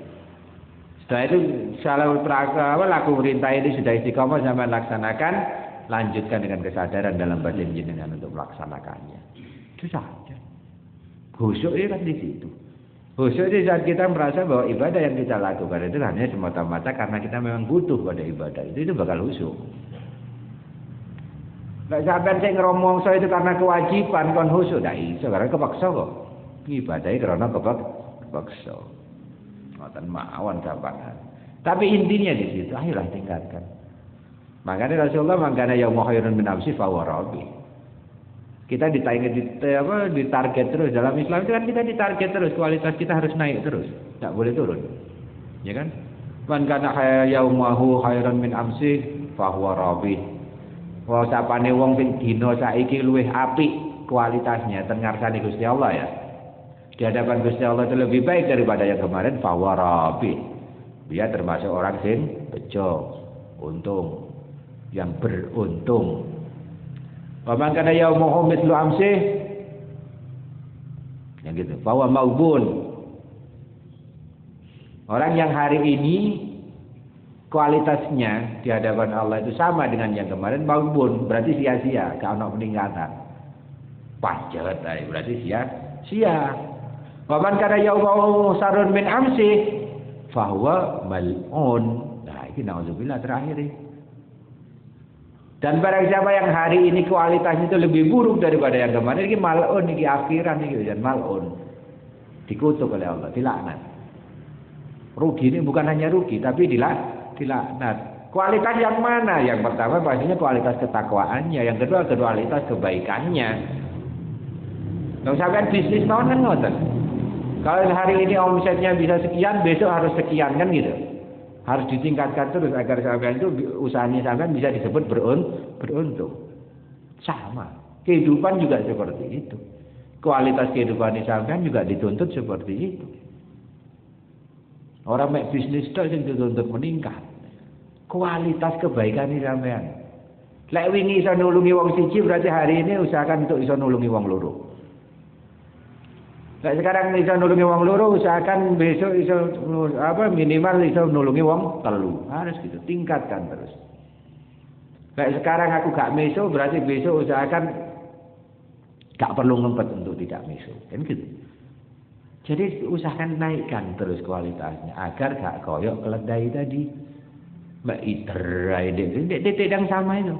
Setelah itu salah laku perintah ini sudah istiqomah sampai laksanakan, lanjutkan dengan kesadaran dalam batin jenengan untuk melaksanakannya. Itu saja. Khusyuk itu kan di situ. Khusyuk itu saat kita merasa bahwa ibadah yang kita lakukan itu hanya semata-mata karena kita memang butuh pada ibadah itu bakal khusyuk. Nggak sampai saya ngeromong so itu karena kewajiban kon khusyuk, dah iso karena kepaksa kok. Ibadahnya karena kepaksa. Ngoten mawon gampangan. Tapi intinya di situ, ayolah tingkatkan. Makanya Rasulullah mangkana yaumul khairun min amsi fa huwa rabbi. Kita ditarget terus dalam Islam itu kan kita ditarget terus, kualitas kita harus naik terus, tidak boleh turun. Ya kan? Mangkana yaumuhu khairun min amsi fa huwa rabbi. Wa sapane wong sing dina saiki luwih apik kualitasnya ten ngarsane Gusti Allah ya. di hadapan Gusti Allah itu lebih baik daripada yang kemarin, fawarabi. Dia termasuk orang sing bejo, untung, yang beruntung. Wa man kana yaumuhu mithlu amsih, yang gitu. Bahwa maubun. Orang yang hari ini kualitasnya di hadapan Allah itu sama dengan yang kemarin, maubun, berarti sia-sia, gak ono peningkatan. Pancet berarti sia-sia. Waman kana yaumu sarun min amsi fahuwa mal'un. Nah, ini naudzubillah terakhir. Dan barang siapa yang hari ini kualitasnya itu lebih buruk daripada yang kemarin, ini mal'un, ini akhiran, ini dan mal'un. Dikutuk oleh Allah, dilaknat. Rugi ini bukan hanya rugi, tapi dilaknat. Kualitas yang mana? Yang pertama pastinya kualitas ketakwaannya, yang kedua kualitas kebaikannya. Kalau sampean bisnis tahun kan ngoten. Kalau hari ini omsetnya bisa sekian, besok harus sekian kan gitu. Harus ditingkatkan terus agar sampean itu usahanya sampean bisa disebut beruntung. Sama. Kehidupan juga seperti itu. Kualitas kehidupan sampean juga dituntut seperti itu. Orang mek bisnis itu yang dituntut meningkat. Kualitas kebaikan sampean. Lek wingi iso nulungi wong siji berarti hari ini usahakan untuk iso nulungi wong loro. Nah, sekarang bisa nulungi wong loro, usahakan besok bisa minimal bisa nulungi wong telu. Harus gitu, tingkatkan terus. Nah, sekarang aku gak meso, berarti besok usahakan gak perlu ngempet untuk tidak meso. Kan gitu. Jadi usahakan naikkan terus kualitasnya agar gak koyok keledai tadi. Mbak iterai dek yang sama itu.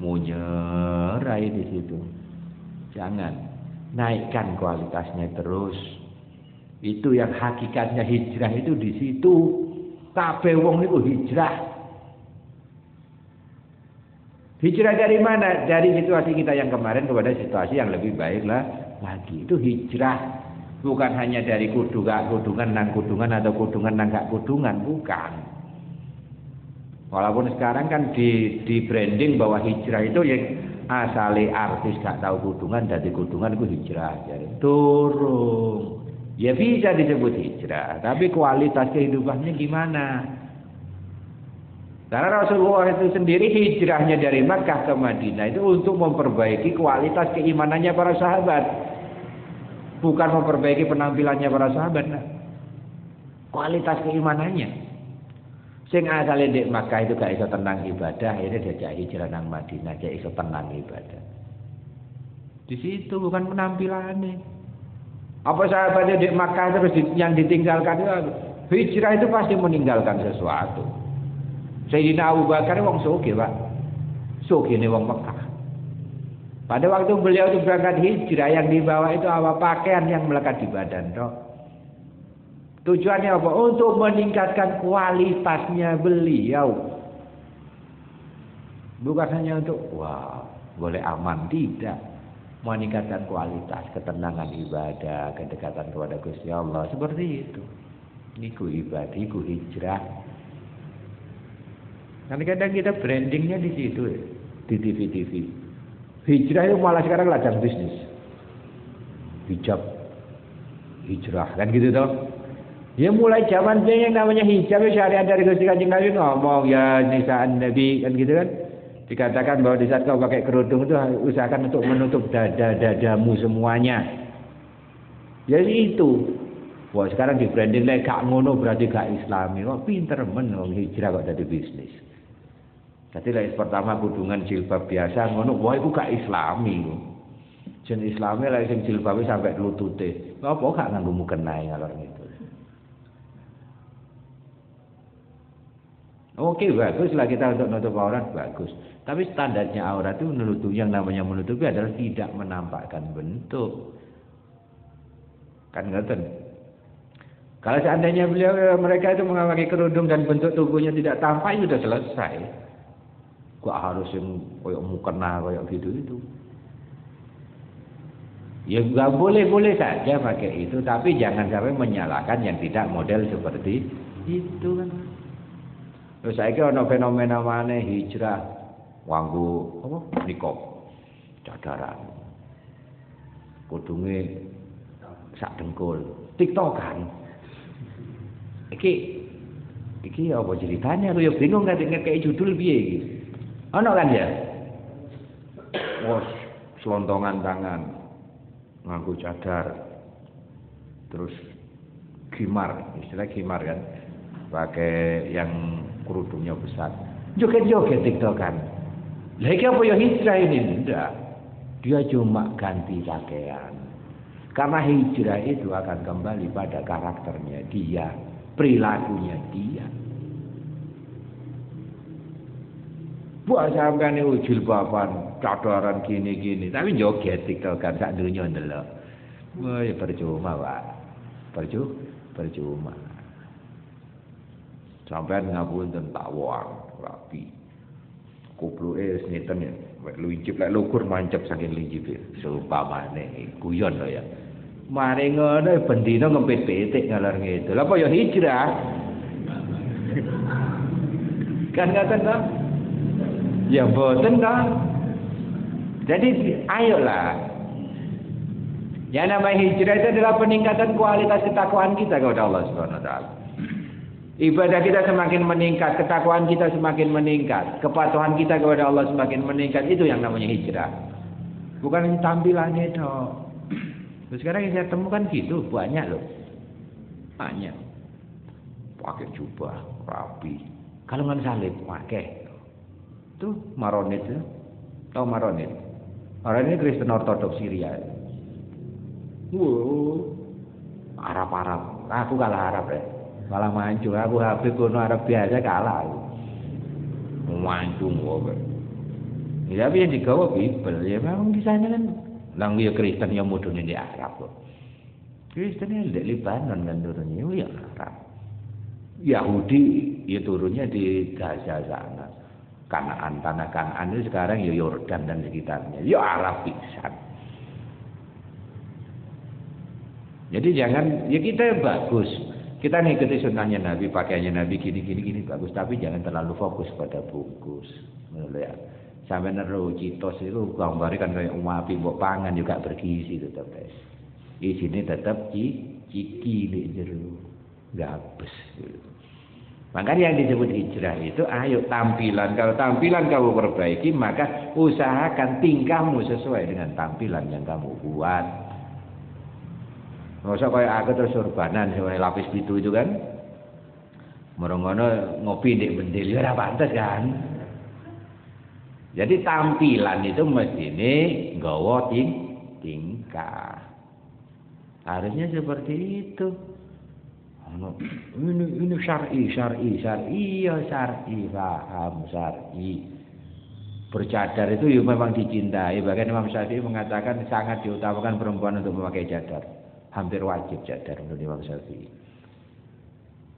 Munyerai di situ. Jangan. Naikkan kualitasnya terus. Itu yang hakikatnya hijrah itu di situ. Kabeh wong niku hijrah. Hijrah dari mana? Dari situasi kita yang kemarin kepada situasi yang lebih baik lagi. Itu hijrah. Bukan hanya dari kudungan nang kudungan atau kudungan nang gak kudungan, bukan. Walaupun sekarang kan di branding bahwa hijrah itu yang asale artis gak tahu kudungan, dari kudungan itu hijrah. Jadi turun. Ya bisa disebut hijrah, tapi kualitas kehidupannya gimana? Karena Rasulullah itu sendiri hijrahnya dari Makkah ke Madinah itu untuk memperbaiki kualitas keimanannya para sahabat. Bukan memperbaiki penampilannya para sahabat. Nah. Kualitas keimanannya. Sing asale ndek Makkah itu gak iso tenang ibadah, ini diajak hijrah nang Madinah, gak iso tenang ibadah. Di situ bukan penampilannya. Apa sahabatnya ndek Makkah terus yang ditinggalkan itu hijrah itu pasti meninggalkan sesuatu. Sayyidina Abu Bakar wong sugih, Pak. Sugihne wong Mekah. Pada waktu beliau itu berangkat hijrah yang dibawa itu apa? Pakaian yang melekat di badan, toh. Tujuannya apa? Untuk meningkatkan kualitasnya beliau. Bukan hanya untuk boleh aman, tidak. Meningkatkan kualitas, ketenangan ibadah, kedekatan kepada Gusti Allah, seperti itu. Niku ibadah, niku hijrah. Kadang-kadang kita brandingnya di situ ya, di TV-TV. Hijrah itu malah sekarang ladang bisnis. Hijab, hijrah, kan gitu toh. Ya mulai zaman yang namanya hijab syariat dari Gusti Kanjeng Nabi ngomong ya nisaan Nabi kan gitu kan. Dikatakan bahwa di saat kau pakai kerudung itu usahakan untuk menutup dadamu semuanya. Ya itu. Wah sekarang di branding lagi gak ngono berarti gak Islami. Wah pinter men wong hijrah kok jadi bisnis. Jadi lagi pertama kudungan jilbab biasa ngono, wah itu gak Islami. Jen Islami lagi sing jilbabe sampai lutute. Apa gak nganggo mukena ngalor gitu. Oke bagus lah kita untuk menutup aurat bagus. Tapi standarnya aurat itu menutup yang namanya menutupi adalah tidak menampakkan bentuk. Kan ngerti? Kalau seandainya mereka itu memakai kerudung dan bentuk tubuhnya tidak tampak itu sudah selesai. Kok harus yang koyok mukena koyok gitu itu. Ya nggak boleh saja pakai itu, tapi jangan sampai menyalahkan yang tidak model seperti itu kan. Terus saiki ana fenomena maneh hijrah wanggo apa nikop cadaran. Kudunge sak dengkul. TikTokan. Iki apa ceritanya? Aku ya bingung ngekek judul piye iki. Ono kan ya? Wos selontongan tangan nganggo cadar. Terus khimar, istilah khimar kan. Pakai yang kerudungnya besar. Joget-joget TikTokan. Lah iki apa ya hijrah ini? Enggak. Dia cuma ganti pakaian. Karena hijrah itu akan kembali pada karakternya dia, perilakunya dia. Buat sampean niku jilbaban, cadaran gini-gini, tapi joget TikTokan sak donya ndelok. Wah, ya percuma, Pak. Percuma. Sampean ngapunten tak wong rapi. Kupluke sinten ya, wek luncip lek lukur mancep saking lincipe. Seumpamane guyon to ya. Mari ngono bendina ngempit pitik ngalor ngidul. Apa ya hijrah? Kan ngaten to? Ya mboten to. Jadi ayolah. Yang namanya hijrah itu adalah peningkatan kualitas ketakwaan kita kepada Allah Subhanahu wa taala. Ibadah kita semakin meningkat, ketakwaan kita semakin meningkat, kepatuhan kita kepada Allah semakin meningkat, itu yang namanya hijrah. Bukan tampilannya dong. Terus sekarang yang saya temukan gitu banyak loh. Banyak. Pakai jubah rapi. Kalau nggak salib pakai. Tuh Maronit ya. Tahu Maronit? Maronit Kristen Ortodoks Syria. Wow. Arab. Aku kalah Arab ya. Kalah mancung, aku Habib kuno Arab biasa kalah aku. Mancung wae. Ya tapi yang digawa Bible, ya memang di sana kan nang ya Kristen yang mudune di Arab kok. Kristen di Lebanon kan turunnya ya Arab. Yahudi ya turunnya di Gaza sana. Kanaan, tanah Kanaan itu sekarang ya Yordan dan sekitarnya. Ya Arab pisan. Jadi jangan, ya kita bagus. Kita ngikuti sunnahnya Nabi, pakaiannya Nabi gini bagus, tapi jangan terlalu fokus pada bungkus. Menurut ya. Sampai naruh citos itu gambarnya kan kayak api mbok pangan juga bergizi tetap. Isine tetap ciki di jero. Gabes. Makanya yang disebut hijrah itu ayo tampilan. Kalau tampilan kamu perbaiki, maka usahakan tingkahmu sesuai dengan tampilan yang kamu buat. Masa kayak aku terus surbanan sebagai lapis pitu itu kan. Merongono ngopi di bendel ya ora pantes kan. Jadi tampilan itu mestine nggawa tingkah. Harusnya seperti itu. Ini syar'i ya syar'i, paham syar'i. Bercadar itu ya memang dicintai. Bahkan Imam Syafi'i mengatakan sangat diutamakan perempuan untuk memakai cadar. Hampir wajib cadar menurut Imam Syafi'i.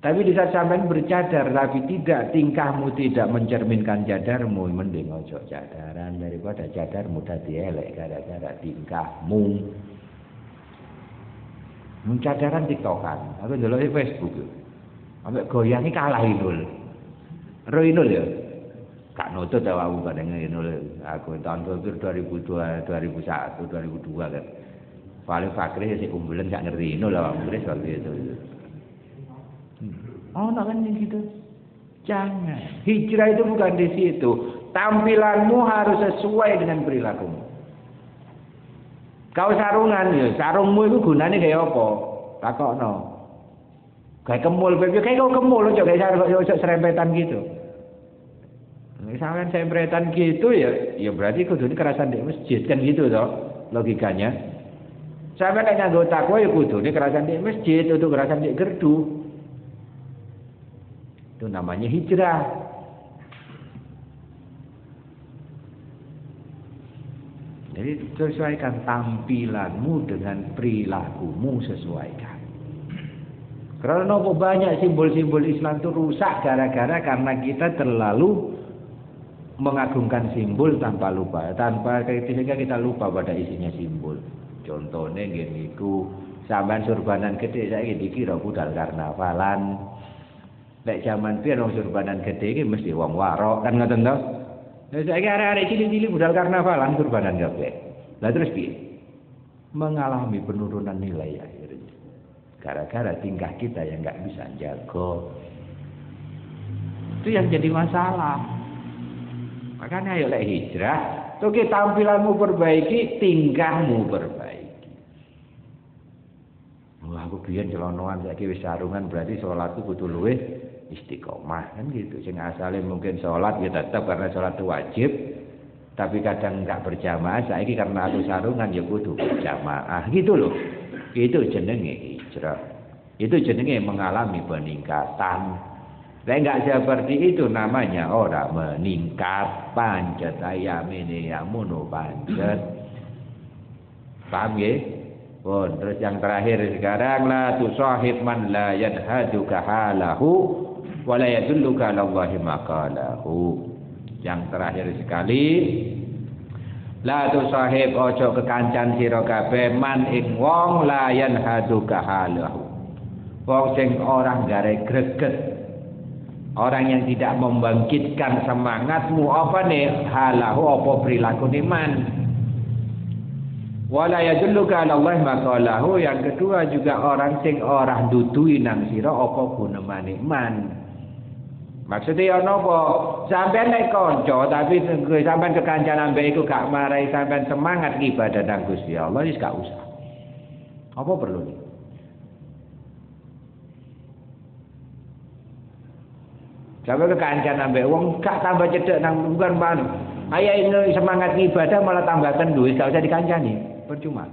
Tapi di saat sampean bercadar tapi tidak tingkahmu tidak mencerminkan cadarmu, mending ojo cadaran daripada cadarmu dadi elek gara-gara tingkahmu. Mencadaran TikTokan, aku ndelok di Facebook yo. Ambek goyangi kalah Inul. Ro Inul ya. Kak nutut awakmu kadang Inul. Aku tahun 2002, 2001, 2002 kan. Paling fakir sih kumpulan gak ngerti Inul lah wis waktu itu. Oh, nak kan gitu. Jangan. Hijrah itu bukan di situ. Tampilanmu harus sesuai dengan perilakumu. Kau sarungan ya, sarungmu itu gunanya kayak apa? Takokno. Kayak kemul, kayak kau kemul aja kayak sarung serempetan gitu. Misalkan serempetan gitu ya berarti kudune kerasan di masjid kan gitu toh logikanya. Sampai nek nganggo takwa ya kudune kerasan di masjid, untuk kerasan di gerdu. Itu namanya hijrah. Jadi sesuaikan tampilanmu dengan perilakumu sesuaikan. Karena banyak simbol-simbol Islam itu rusak gara-gara karena kita terlalu mengagungkan simbol tanpa sehingga kita lupa pada isinya simbol. Contohnya gini ku sampean surbanan gede saya dikira budal karnavalan. Nek zaman biyen wong surbanan gede iki mesti wong warok kan ngoten to. Lah saiki arek-arek cilik-cilik budal karnavalan surbanan kabeh. Lah terus piye? Mengalami penurunan nilai akhirnya. Gara-gara tingkah kita yang nggak bisa jago. Itu yang jadi masalah. Makanya ayo hijrah. Oke, tampilanmu perbaiki, tingkahmu perbaiki. Wah, aku biyen celonoan saiki wis sarungan berarti salatku kudu luwih istiqomah kan gitu. Sing asale mungkin salat ya tetap karena salat itu wajib, tapi kadang enggak berjamaah. Saiki karena aku sarungan ya kudu berjamaah gitu loh. Itu jenenge hijrah. Itu jenenge mengalami peningkatan. Lah enggak seperti itu namanya orang meningkat pancet ayamene yamuno pancet. Paham ya? Oh, terus yang terakhir sekarang la tusahib man la yadhaduka halahu wa la yadulluka ala Allahi maqalahu. Yang terakhir sekali la tusahib ojo kekancan sira kabeh man ing wong la yanhaduka halahu. Wong sing orang gare greget. Orang yang tidak membangkitkan semangatmu apa nih halahu apa perilaku iman. Wala yadulluka ala Allah maqalahu. Yang kedua juga orang sing ora ndudui nang sira apa gunemane iman. Maksudnya ana apa? Sampeyan nek kanca tapi sampeyan kekancan ambek iku gak marai sampeyan semangat ibadah nang Gusti Allah wis gak usah. Apa perlu nih? Sampai kekancan ambek wong gak tambah cedek nang bukan ban. Aya ini semangat ibadah malah tambahkan duit, gak usah dikancani, percuma.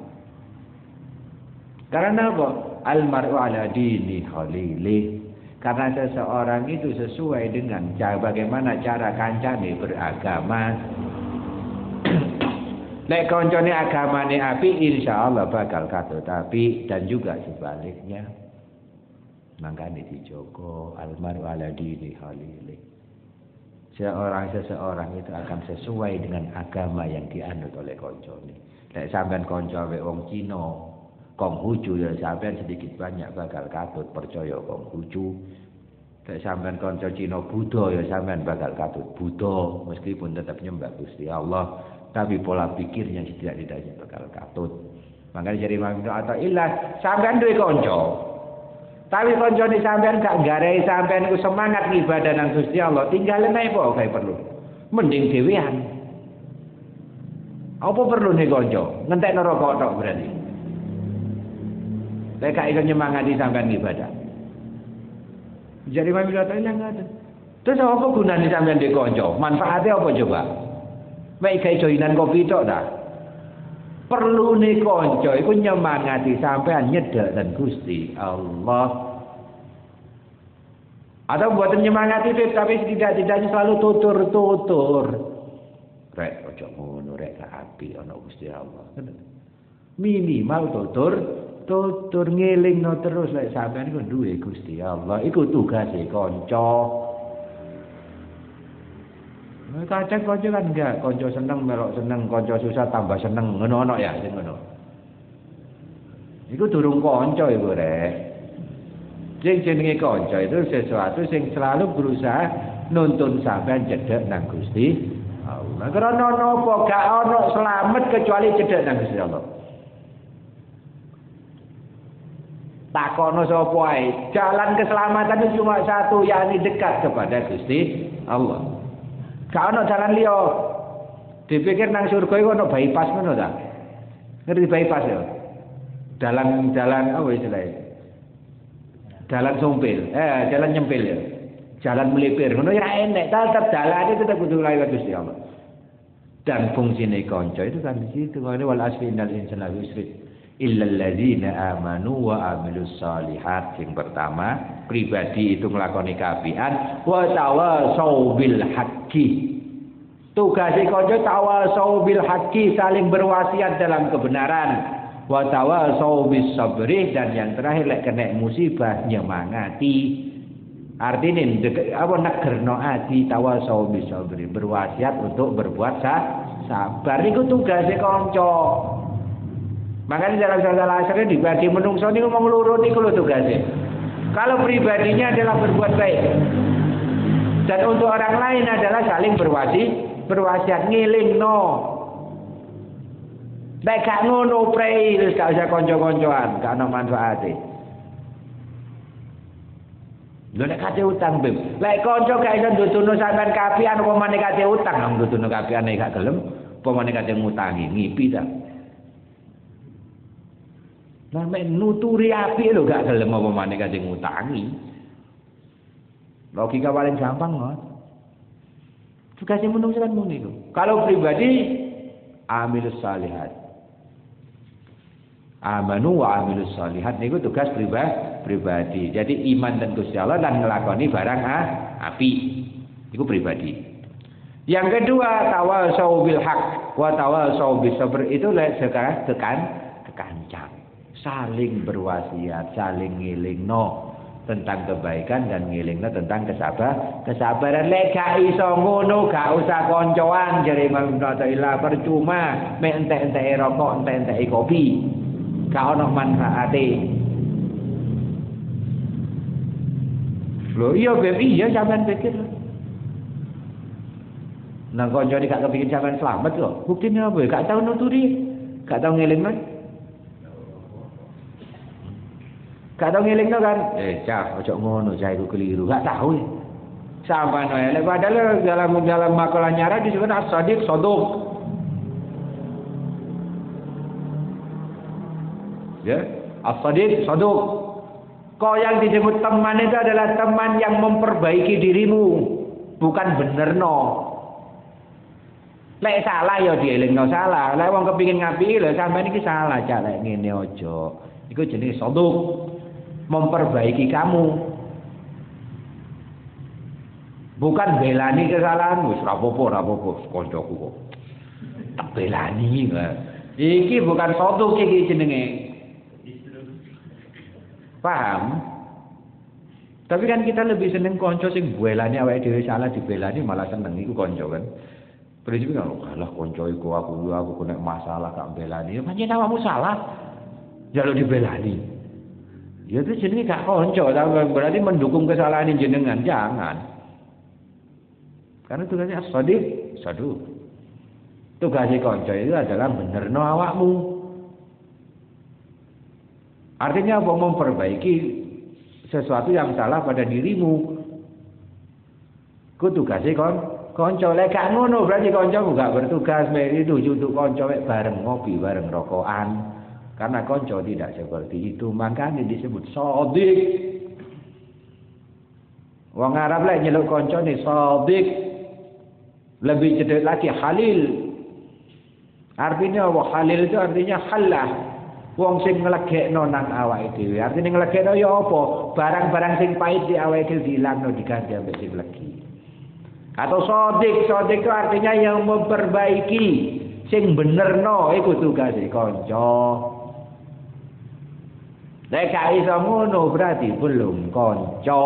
Karena apa? Al-mar'u ala dini khalili. Karena seseorang itu sesuai dengan bagaimana cara kancane beragama. Lek koncone agamane api insyaallah bakal katut api dan juga sebaliknya. Makanya dijogo almaru ala dini khalili. Seseorang itu akan sesuai dengan agama yang dianut oleh koncone. Lek sampean kanca wek wong Cina, Konghucu ya sampean sedikit banyak bakal katut percaya Konghucu. Lek sampean kanca Cina Buddha ya sampean bakal katut Buddha meskipun tetap nyembah Gusti Allah, tapi pola pikirnya tidak-tidaknya bakal katut. Makanya jadi Imam Athaillah sampean duwe kanca. Tapi koncone sampean gak garai sampean ku semangat ibadah nang Gusti Allah, tinggalin ae po kae perlu. Mending dhewean. Apa perlu nih konco? Ngentekno rokok tok berarti. Lek gak iso nyemangati sampean ibadah. Jadi mami katanya enggak ada. Terus apa gunane sampean di konco? Manfaatnya apa coba? Mek gawe joinan kopi tok ta? Perlu nih konco iku nyemangati sampean nyedek dan Gusti Allah. Atau buatan nyemangati tapi tidak-tidaknya selalu tutur. Rek ojo ngono rek api ana Gusti Allah. Minimal tutur ngelingno terus lek sampean iku duwe Gusti Allah. Iku tugase kanca. Kadang kanca kan enggak, kanca seneng melok seneng, kanca susah tambah seneng, ngono ya sing ngono. Iku durung kanca iku rek. Sing jenenge kanca itu sesuatu sing selalu berusaha nuntun sampean cedhek nang Gusti Allah. Karena napa gak ono selamat kecuali cedhek nang Gusti Allah. Takono sapa ae, jalan keselamatan itu cuma satu, yakni dekat kepada Gusti Allah. Gak ono jalan liya. Dipikir nang surga iku ono bypass ngono ta? Ngerti bypass ya? Dalan apa istilahnya? Jalan sumpil, jalan nyempil ya. Jalan melipir ngono ya enek, tetep dalane tetep kudu lewat Gusti Allah. Dan fungsine kanca itu kan di situ, wal asri innal insana yusri illa alladzina amanu wa amilus solihat. Yang pertama, pribadi itu melakoni kaapian wa tawasau bil haqqi. Tugas kanca tawasau bil haqqi, saling berwasiat dalam kebenaran. Wa tawasau bis sabri, dan yang terakhir lek kena musibah nyemangati. Artinya apa negerno ati tawasau bis sabri, berwasiat untuk berbuat sabar. Iku tugase kanca. Makanya dalam salah asarnya dibagi menungso niku mung loro niku lho tugase. Kalau pribadinya adalah berbuat baik. Dan untuk orang lain adalah saling berwasiat ngelingno. Nek gak ngono prei wis gak usah kanca-kancoan, gak ono manfaate. Lho nek kate utang, Bim. Lek kanca gak iso ndudono sampean kapian apa maneh kate utang, nang ndudono kapiane gak gelem, apa maneh kate ngutangi, ngipi ta. Lah mek nuturi apik lho gak gelem apa maneh kate ngutangi. Logika paling gampang kok. Tugasnya menungso kan muni itu. Kalau pribadi amilus salihat. Amanu wa amilus salihat niku tugas pribadi. Jadi iman dan Gusti Allah dan nglakoni barang api. Iku pribadi. Yang kedua tawasau bil haq wa tawasau bis sabr itu sekarang tekancang. Saling berwasiat, saling ngilingno tentang kebaikan dan ngilingno tentang kesabaran. Lek gak iso ngono gak usah koncoan jare Imam Ibnu percuma mek entek-entek rokok, entek-entek kopi. Gak ono manfaate. Lho iya Beb, iya sampean pikir. Nang koncone gak kepikir sampean selamat kok. Buktine apa? Gak tau nuturi, gak tau ngelingno. Gak tau ngelingno kan? Cah, ojo ngono, cah iku keliru. Gak tahu. Sampean wae. Padahal dalam makalah nyara disebut as-sadiq saduq. Ya, as-sadiq saduq. Kau yang disebut teman itu adalah teman yang memperbaiki dirimu, bukan benerno. Lek salah ya dielingno salah. Lek wong kepengin ngapi lho sampean iki salah, cah lek ngene aja. Iku jenenge saduq. Memperbaiki kamu, bukan belani kesalahan. Wis rapopo kancaku kok tak belani. Iki bukan sotuk iki jenenge, paham? Tapi kan kita lebih seneng kanca sing belani awake dhewe salah dibelani malah seneng iku kanca kan. Prinsip kan kalah kanca iku aku kena masalah gak belani. Pancen awakmu salah jaluk dibelani. Ya itu jenenge gak konco, berarti mendukung kesalahan jenengan, jangan. Karena tugasnya as-sadiq, saduq. Tugasnya konco itu adalah benerno awakmu. Artinya apa? Memperbaiki sesuatu yang salah pada dirimu. Ku tugasnya konco. Lek gak ngono berarti konco gak bertugas, itu duduk konco bareng ngopi, bareng rokokan. Karena konco tidak seperti itu, makanya disebut shadiq. Wong Arab lek nyeluk konco ni shadiq. Lebih cedek lagi halil. Artinya apa? Halil itu artinya halah. Wong sing nglegekno nang awake dhewe. Artine nglegekno ya apa? Barang-barang sing pahit di awake dhewe dilangno diganti ambek sing legi. Atau shadiq itu artinya yang memperbaiki, sing benerno iku tugase kanca. Lek gak iso ngono berarti belum kanca.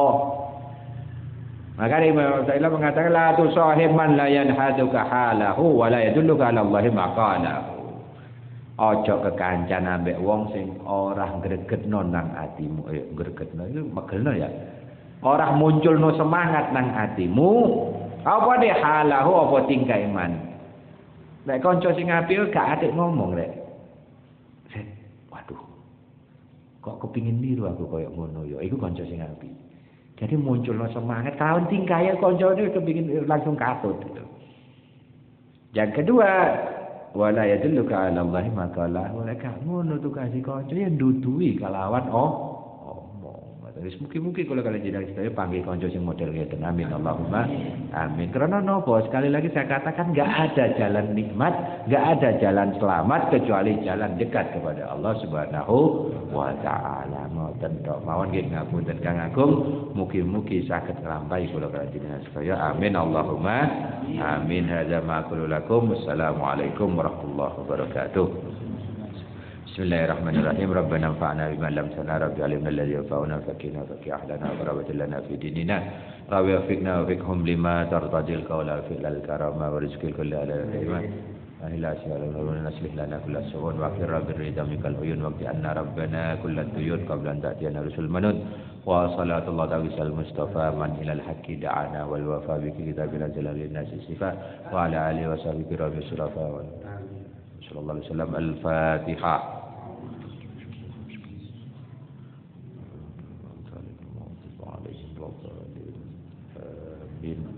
Maka Imam Sa'ila mengatakan la tusahib man la yanhaduka halahu wa la yadulluka ala Allahi maqalahu. Ojo kekancan ambek wong sing ora gregetno nang atimu. Gregetno itu megelno ya. Ora munculno semangat nang atimu. Apa de halahu apa tingkah iman. Lek kanca sing apik gak atik ngomong rek. Waduh. Kok kepingin niru aku koyo ngono ya. Iku kanca sing apik. Jadi munculno semangat kawan tingkahnya kancane kepingin langsung katut gitu. Yang kedua, wala yadulluka 'ala Allahi maqala wa laka ngono tukasi kanca yang nduduhi kalawan omong. Terus mungkin kalau kalian jadi saya panggil kanca sing model ngeten. Amin Allahumma amin. Karena nopo sekali lagi saya katakan enggak ada jalan nikmat, enggak ada jalan selamat kecuali jalan dekat kepada Allah Subhanahu wa taala. Mboten tok mawon nggih ngapunten Kang Agung, mugi-mugi saged nglampahi kula kaliyan sedaya. Amin Allahumma amin. Hadza ma aqulu lakum. Wassalamualaikum warahmatullahi wabarakatuh. Bismillahirrahmanirrahim. Rabbana anfa'na bima 'allamtana rabbi 'allimna alladhi yanfa'una fakina faqih ahlana wa rabbana lana fi dinina rabbi wafiqna wa fiqhum lima tartadil qawla fil karama wa rizqil kulli ala iman wa ila syaril ulun naslih lana kull su'un wa qir rabbir ridamikal uyun wa anna rabbana kull tuyun qabla an ta'tiyana rusul manun wa salatullah tawissal mustafa man ilal haqqi da'ana wal wafa bi kitabil jalalin nasi sifa wa ala alihi wa sahbihi rabbil surafa wa sallallahu alaihi wasallam al-fatihah. Amin.